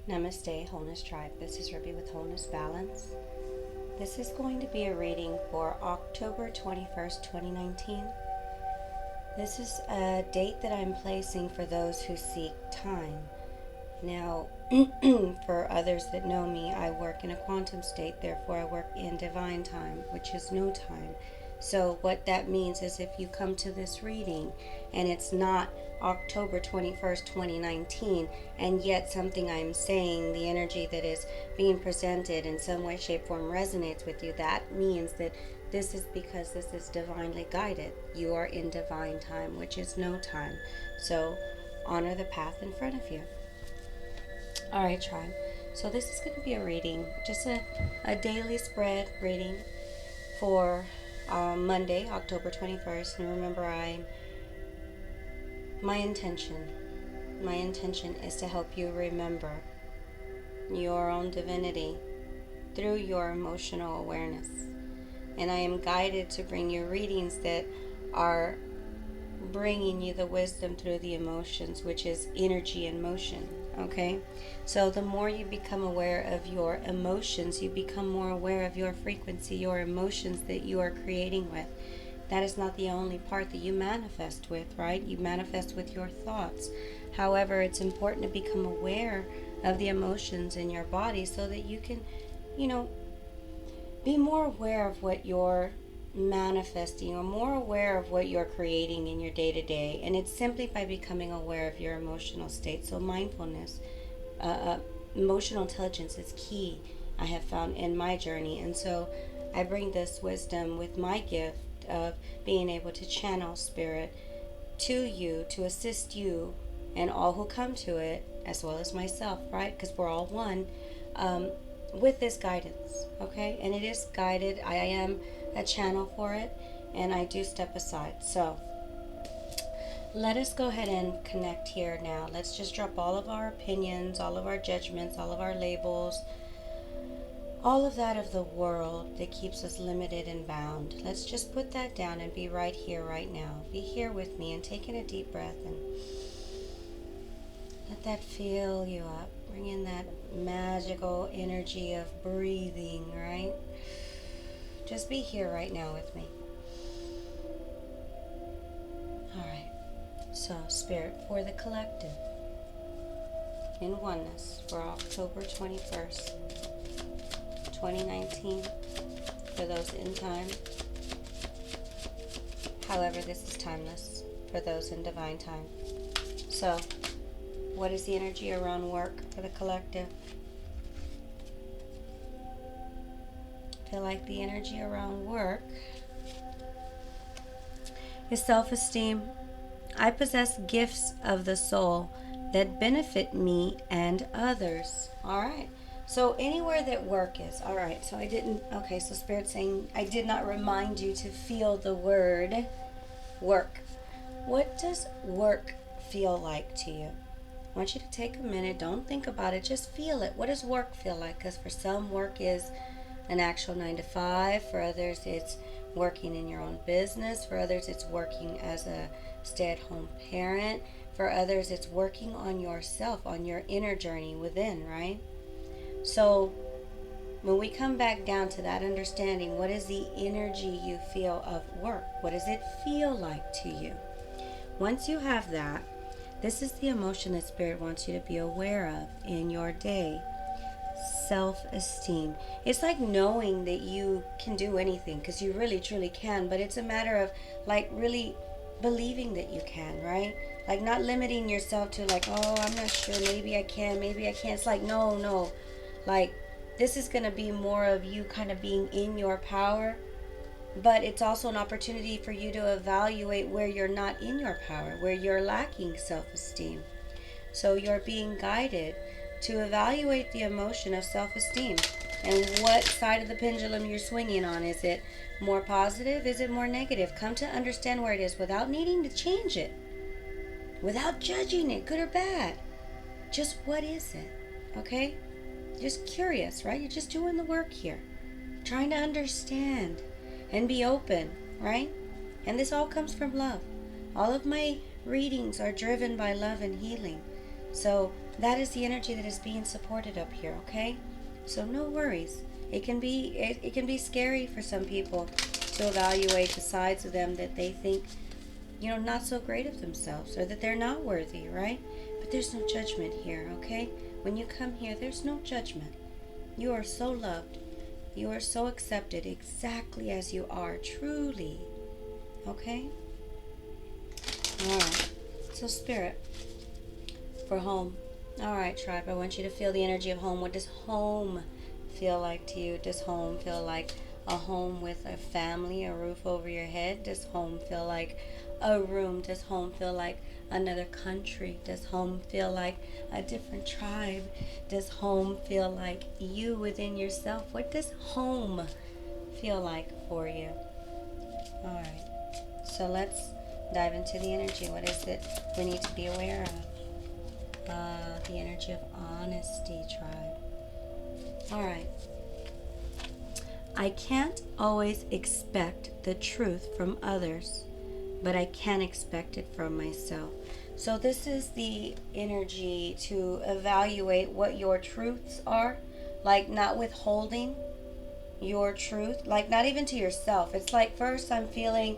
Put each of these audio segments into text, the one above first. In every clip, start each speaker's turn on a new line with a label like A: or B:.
A: Namaste, Wholeness Tribe. This is Ruby with Wholeness Balance. This is going to be a reading for October 21st, 2019. This is a date that I'm placing for those who seek time. Now, for others that know me, I work in a quantum state, therefore I work in divine time, which is no time. So what that means is if you come to this reading and it's not October 21st, 2019, and yet something I'm saying, the energy that is being presented in some way, shape, form resonates with you, that means that this is because this is divinely guided. You are in divine time, which is no time. So honor the path in front of you. All right, tribe. So this is going to be a reading, just a daily spread reading for Monday, October 21st. And remember, my intention is to help you remember your own divinity through your emotional awareness. And I am guided to bring you readings that are bringing you the wisdom through the emotions, which is energy and motion. Okay, so the more you become aware of your emotions, you become more aware of your frequency, your emotions that you are creating with. That is not the only part that you manifest with, right? You manifest with your thoughts. However, it's important to become aware of the emotions in your body so that you can, be more aware of what you're manifesting or more aware of what you're creating in your day-to-day. And it's simply by becoming aware of your emotional state. So mindfulness, emotional intelligence is key, I have found in my journey. And so I bring this wisdom with my gift of being able to channel spirit to you, to assist you and all who come to it, as well as myself, right? Because we're all one, with this guidance, okay? And it is guided. I am a channel for it, and I do step aside. So let us go ahead and connect here now. Let's just drop all of our opinions, all of our judgments, all of our labels, all of that of the world that keeps us limited and bound. Let's just put that down and be right here, right now. Be here with me and taking a deep breath and let that fill you up. Bring in that magical energy of breathing, right? Just be here right now with me. All right. So, Spirit, for the collective, in oneness, for October 21st, 2019, for those in time. However, this is timeless for those in divine time. So, what is the energy around work for the collective? I feel like the energy around work is self-esteem. I possess gifts of the soul that benefit me and others. All right. So anywhere that work is. All right. So so Spirit's saying, I did not remind you to feel the word work. What does work feel like to you? I want you to take a minute. Don't think about it. Just feel it. What does work feel like? Because for some, work is an actual 9 to 5. For others, it's working in your own business. For others, it's working as a stay-at-home parent. For others, it's working on yourself, on your inner journey within, right? So when we come back down to that understanding, what is the energy you feel of work? What does it feel like to you? Once you have that, this is the emotion that Spirit wants you to be aware of in your day. Self-esteem. It's like knowing that you can do anything, because you really truly can, but it's a matter of like really believing that you can, right? Like not limiting yourself to like, oh, I'm not sure, maybe I can, maybe I can't. It's like, no. Like this is going to be more of you kind of being in your power, but it's also an opportunity for you to evaluate where you're not in your power, where you're lacking self-esteem. So you're being guided to evaluate the emotion of self-esteem and what side of the pendulum you're swinging on. Is it more positive? Is it more negative? Come to understand where it is without needing to change it, without judging it, good or bad. Just what is it? Okay? Just curious, right? You're just doing the work here, trying to understand and be open, right? And this all comes from love. All of my readings are driven by love and healing. So That is the energy that is being supported up here, okay? So no worries. It can be scary for some people to evaluate the sides of them that they think, not so great of themselves, or that they're not worthy, right? But there's no judgment here, okay? When you come here, there's no judgment. You are so loved. You are so accepted exactly as you are, truly. Okay? Alright. So Spirit, for home. Alright, tribe, I want you to feel the energy of home. What does home feel like to you? Does home feel like a home with a family, a roof over your head? Does home feel like a room? Does home feel like another country? Does home feel like a different tribe? Does home feel like you within yourself? What does home feel like for you? Alright, so let's dive into the energy. What is it we need to be aware of? The energy of honesty, tribe. Alright. I can't always expect the truth from others, but I can expect it from myself. So this is the energy to evaluate what your truths are, like not withholding your truth, like not even to yourself. It's like, first I'm feeling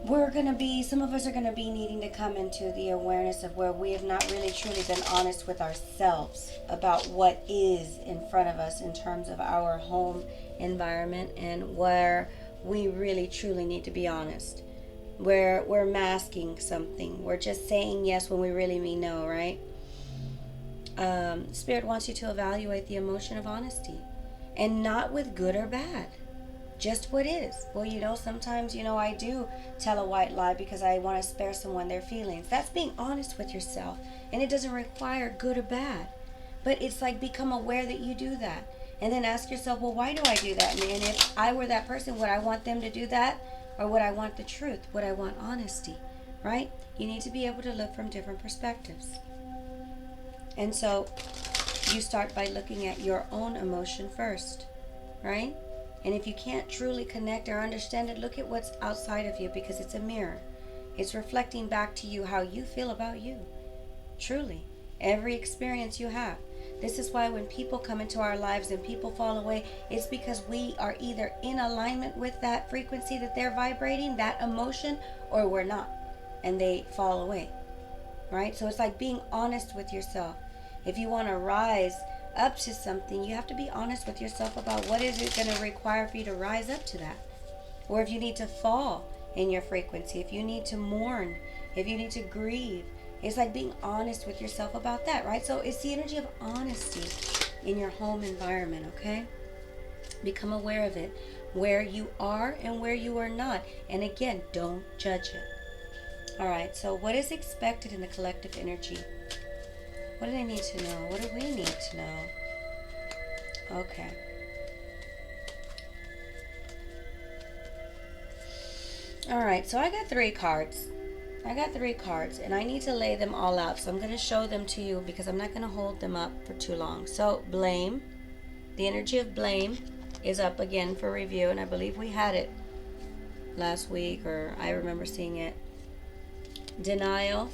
A: some of us are going to be needing to come into the awareness of where we have not really truly been honest with ourselves about what is in front of us in terms of our home environment, and where we really truly need to be honest, where we're masking something, we're just saying yes when we really mean no, right? Spirit wants you to evaluate the emotion of honesty, and not with good or bad, just what is. Well, sometimes, I do tell a white lie because I want to spare someone their feelings. That's being honest with yourself, and it doesn't require good or bad, but it's like, become aware that you do that, and then ask yourself, well, why do I do that? And if I were that person, would I want them to do that, or would I want the truth? Would I want honesty? Right? You need to be able to look from different perspectives. And so you start by looking at your own emotion first, right? And if you can't truly connect or understand it, look at what's outside of you, because it's a mirror. It's reflecting back to you how you feel about you. Truly. Every experience you have. This is why when people come into our lives and people fall away, it's because we are either in alignment with that frequency that they're vibrating, that emotion, or we're not. And they fall away. Right? So it's like being honest with yourself. If you want to rise up to something, you have to be honest with yourself about what is it going to require for you to rise up to that. Or if you need to fall in your frequency, if you need to mourn, if you need to grieve. It's like being honest with yourself about that, right? So it's the energy of honesty in your home environment, okay? Become aware of it, where you are and where you are not. And again, don't judge it. All right, so what is expected in the collective energy? What do they need to know? What do we need to know? Okay. All right, so I got 3 cards. And I need to lay them all out. So I'm going to show them to you because I'm not going to hold them up for too long. So blame, the energy of blame is up again for review, and I believe we had it last week, or I remember seeing it. Denial.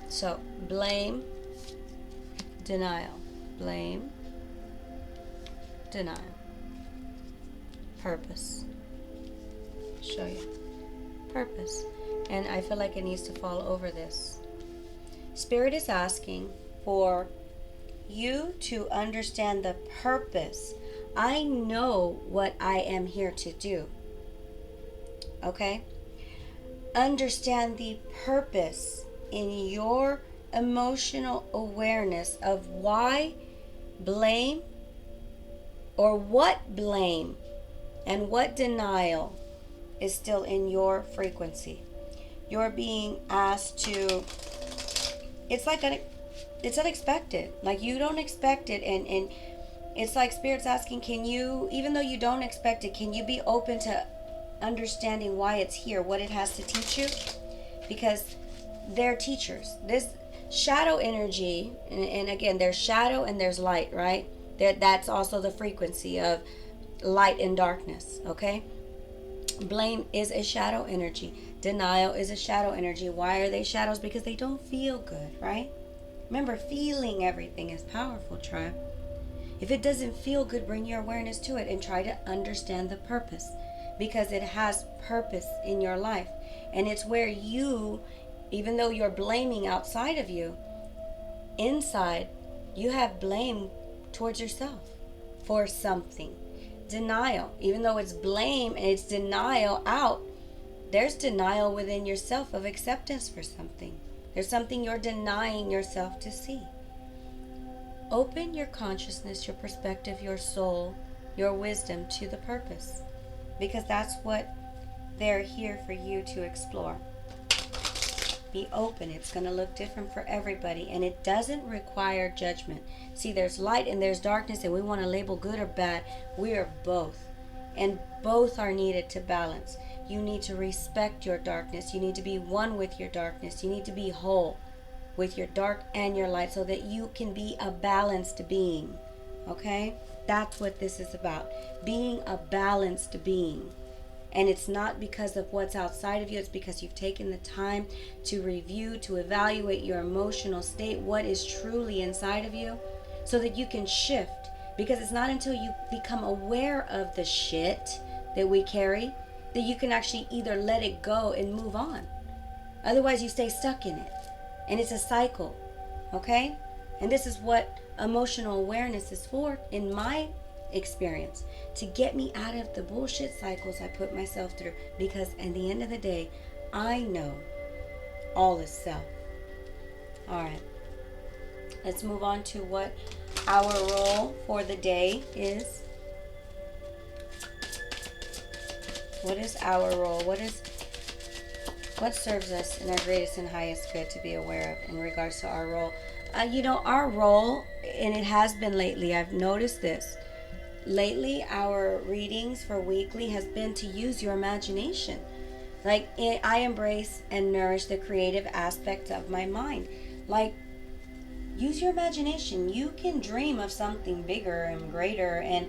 A: So blame, denial, blame, denial, purpose. Show you purpose, and I feel like it needs to fall over this. Spirit is asking for you to understand the purpose. I know what I am here to do. Okay? Understand the purpose in your emotional awareness of why blame, or what blame and what denial is still in your frequency. You're being asked to, it's unexpected. Like, you don't expect it, and it's like Spirit's asking, can you, even though you don't expect it, can you be open to understanding why it's here, what it has to teach you? Because they're teachers. This shadow energy, and again, there's shadow and there's light, right? That's also the frequency of light and darkness, okay? Blame is a shadow energy. Denial is a shadow energy. Why are they shadows? Because they don't feel good, right? Remember, feeling everything is powerful, tribe. If it doesn't feel good, bring your awareness to it and try to understand the purpose, because it has purpose in your life. And it's where you, even though you're blaming outside of you, inside, you have blame towards yourself for something. Denial, even though it's blame and it's denial out, there's denial within yourself of acceptance for something. There's something you're denying yourself to see. Open your consciousness, your perspective, your soul, your wisdom to the purpose, because that's what they're here for you to explore. Be open. It's going to look different for everybody, and it doesn't require judgment. See, there's light and there's darkness, and we want to label good or bad. We are both, and both are needed to balance. You need to respect your darkness. You need to be one with your darkness. You need to be whole with your dark and your light, so that you can be a balanced being. Okay? That's what this is about. Being a balanced being. And it's not because of what's outside of you. It's because you've taken the time to review, to evaluate your emotional state, what is truly inside of you, so that you can shift. Because it's not until you become aware of the shit that we carry that you can actually either let it go and move on. Otherwise, you stay stuck in it. And it's a cycle. Okay? And this is what emotional awareness is for, in my experience, to get me out of the bullshit cycles I put myself through. Because at the end of the day, I know all is self. Alright. Let's move on to what our role for the day is. What is our role? What serves us in our greatest and highest good to be aware of in regards to our role? Our role, and it has been lately, I've noticed this. Lately, our readings for weekly has been to use your imagination. Like, I embrace and nourish the creative aspect of my mind. Like, use your imagination. You can dream of something bigger and greater. And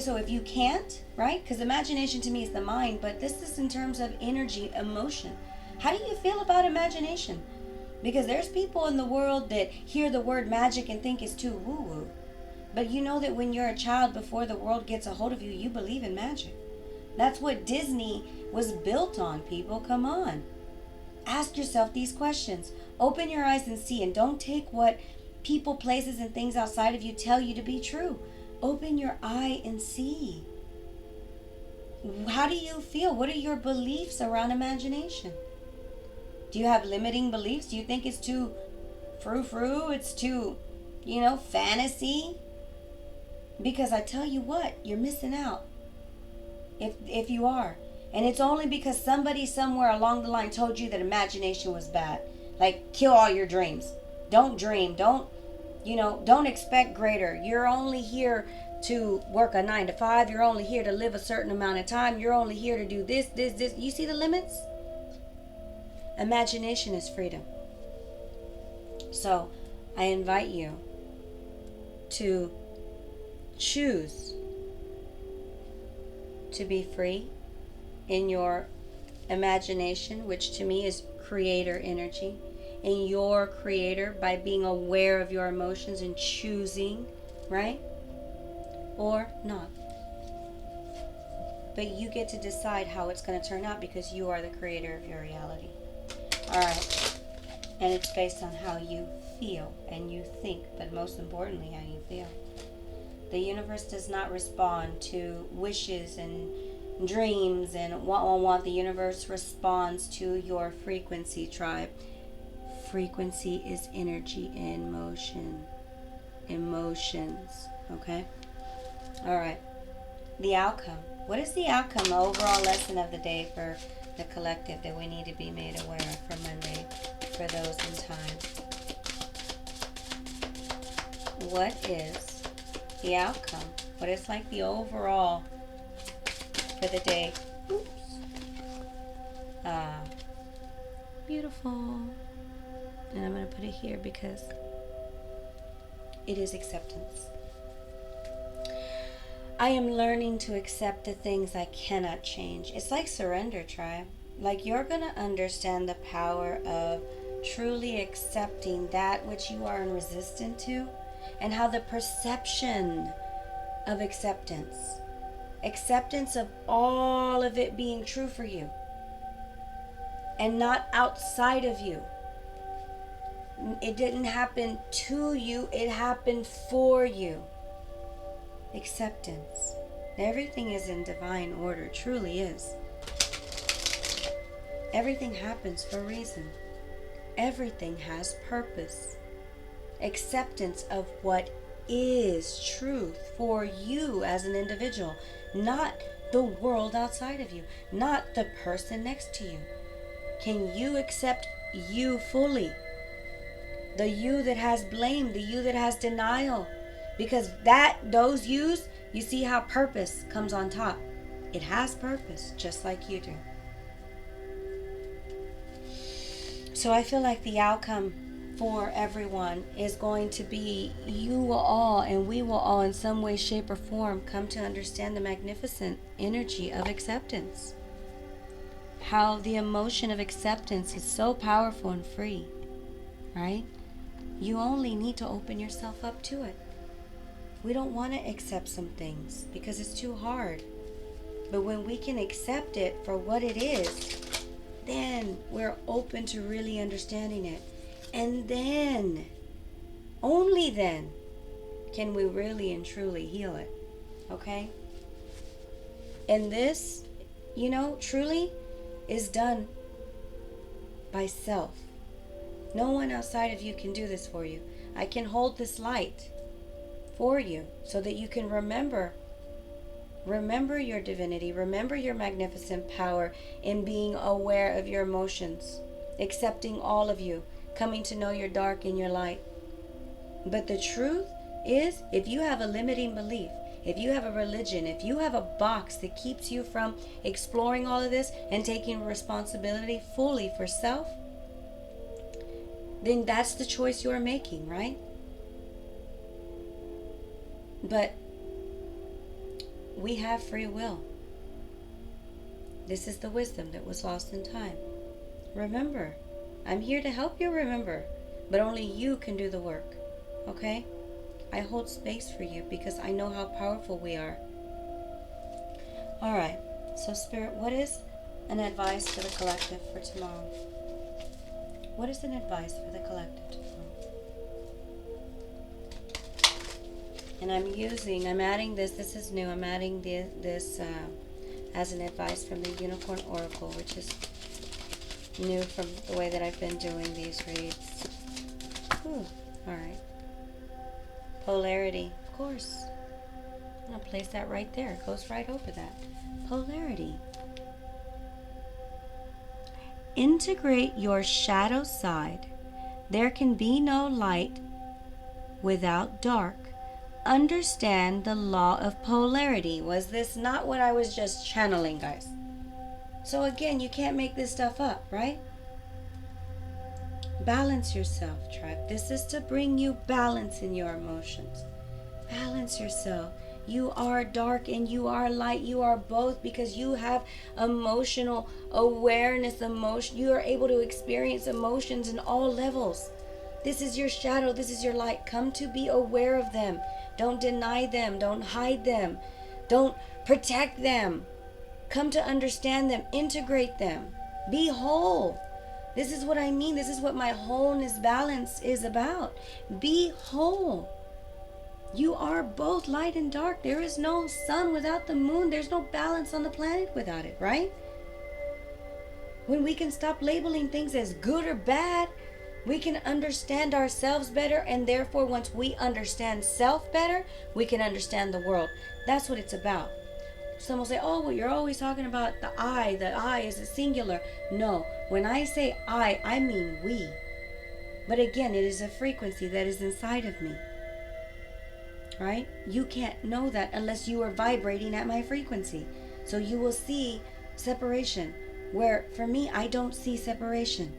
A: so if you can't, right? Because imagination to me is the mind, but this is in terms of energy, emotion. How do you feel about imagination? Because there's people in the world that hear the word magic and think it's too woo-woo. But you know that when you're a child, before the world gets a hold of you, you believe in magic. That's what Disney was built on, people. Come on. Ask yourself these questions. Open your eyes and see, and don't take what people, places, and things outside of you tell you to be true. Open your eye and see. How do you feel? What are your beliefs around imagination? Do you have limiting beliefs? Do you think it's too frou-frou? It's too, fantasy? Because I tell you what, you're missing out. If you are. And it's only because somebody somewhere along the line told you that imagination was bad. Like, kill all your dreams. Don't dream. Don't expect greater. You're only here to work a 9 to 5. You're only here to live a certain amount of time. You're only here to do this. You see the limits? Imagination is freedom. So, I invite you to choose to be free in your imagination, which to me is creator energy, in your creator, by being aware of your emotions and choosing, right? Or not. But you get to decide how it's going to turn out, because you are the creator of your reality. Alright. And it's based on how you feel and you think, but most importantly, how you feel. The universe does not respond to wishes and dreams and want. The universe responds to your frequency, tribe. Frequency is energy in motion. Emotions. Okay? Alright. The outcome. What is the outcome, the overall lesson of the day for the collective that we need to be made aware of for Monday, for those in time? What is the outcome? What is like the overall for the day? Oops. Beautiful. And I'm going to put it here because it is acceptance. I am learning to accept the things I cannot change. It's like surrender, tribe. Like, you're going to understand the power of truly accepting that which you are in resistance to, and how the perception of acceptance of all of it being true for you and not outside of you. It didn't happen to you, it happened for you. Acceptance. Everything is in divine order, truly is. Everything happens for a reason. Everything has purpose. Acceptance of what is truth for you as an individual, not the world outside of you, not the person next to you. Can you accept you fully? The you that has blame, the you that has denial. Because those yous, you see how purpose comes on top. It has purpose, just like you do. So I feel like the outcome for everyone is going to be, you will all and we will all in some way, shape, or form come to understand the magnificent energy of acceptance. How the emotion of acceptance is so powerful and free, right? You only need to open yourself up to it. We don't want to accept some things because it's too hard. But when we can accept it for what it is, then we're open to really understanding it. And then, only then, can we really and truly heal it. Okay? And this, truly is done by self. No one outside of you can do this for you. I can hold this light for you so that you can remember your divinity, remember your magnificent power in being aware of your emotions, accepting all of you, coming to know your dark and your light. But the truth is, if you have a limiting belief, if you have a religion, if you have a box that keeps you from exploring all of this and taking responsibility fully for self, then that's the choice you're making, right? But we have free will. This is the wisdom that was lost in time. Remember, I'm here to help you remember, but only you can do the work, okay? I hold space for you because I know how powerful we are. All right, so Spirit, what is an advice for the collective for tomorrow? What is an advice for the collective tomorrow? And I'm adding this is new, I'm adding this as an advice from the Unicorn Oracle, which is new from the way that I've been doing these reads. Ooh, all right. Polarity, of course. I'm going to place that right there. It goes right over that. Polarity. Integrate your shadow side. There can be no light without dark. Understand the law of polarity. Was this not what I was just channeling, guys? So again, you can't make this stuff up, right? Balance yourself, tribe. This is to bring you balance in your emotions. Balance yourself. You are dark and you are light. You are both, because you have emotional awareness, You are able to experience emotions in all levels. This is your shadow. This is your light. Come to be aware of them. Don't deny them. Don't hide them. Don't protect them. Come to understand them. Integrate them. Be whole. This is what I mean. This is what my wholeness balance is about. Be whole. You are both light and dark. There is no sun without the moon. There's no balance on the planet without it, right? When we can stop labeling things as good or bad, we can understand ourselves better, and therefore once we understand self better, we can understand the world. That's what it's about. Some will say, oh, well, you're always talking about the I. The I is a singular. No, when I say I mean we. But again, it is a frequency that is inside of me. Right? You can't know that unless you are vibrating at my frequency. So you will see separation. Where for me, I don't see separation.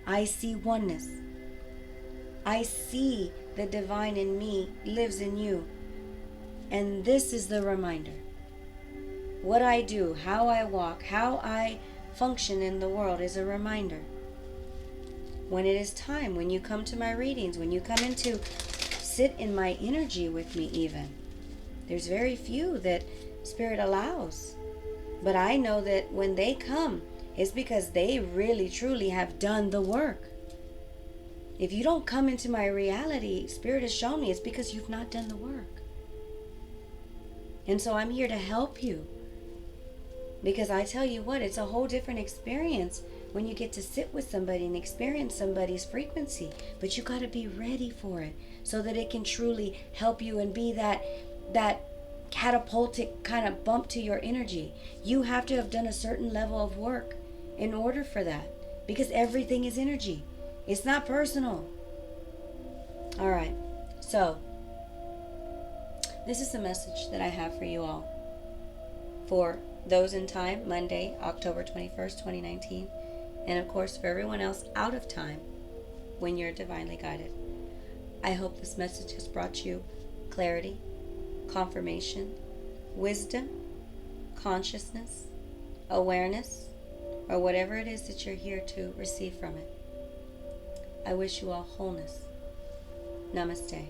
A: I see oneness. I see the divine in me lives in you. And this is the reminder. What I do, how I walk, how I function in the world is a reminder. When it is time, when you come to my readings, when you come in to sit in my energy with me even, there's very few that Spirit allows. But I know that when they come, it's because they really, truly have done the work. If you don't come into my reality, Spirit has shown me, it's because you've not done the work. And so I'm here to help you. Because I tell you what, it's a whole different experience when you get to sit with somebody and experience somebody's frequency. But you got to be ready for it so that it can truly help you and be that catapultic kind of bump to your energy. You have to have done a certain level of work in order for that, because everything is energy. It's not personal. All right, so this is the message that I have for you all. For those in time, Monday, October 21st, 2019. And of course, for everyone else out of time, when you're divinely guided. I hope this message has brought you clarity, confirmation, wisdom, consciousness, awareness, or whatever it is that you're here to receive from it. I wish you all wholeness. Namaste.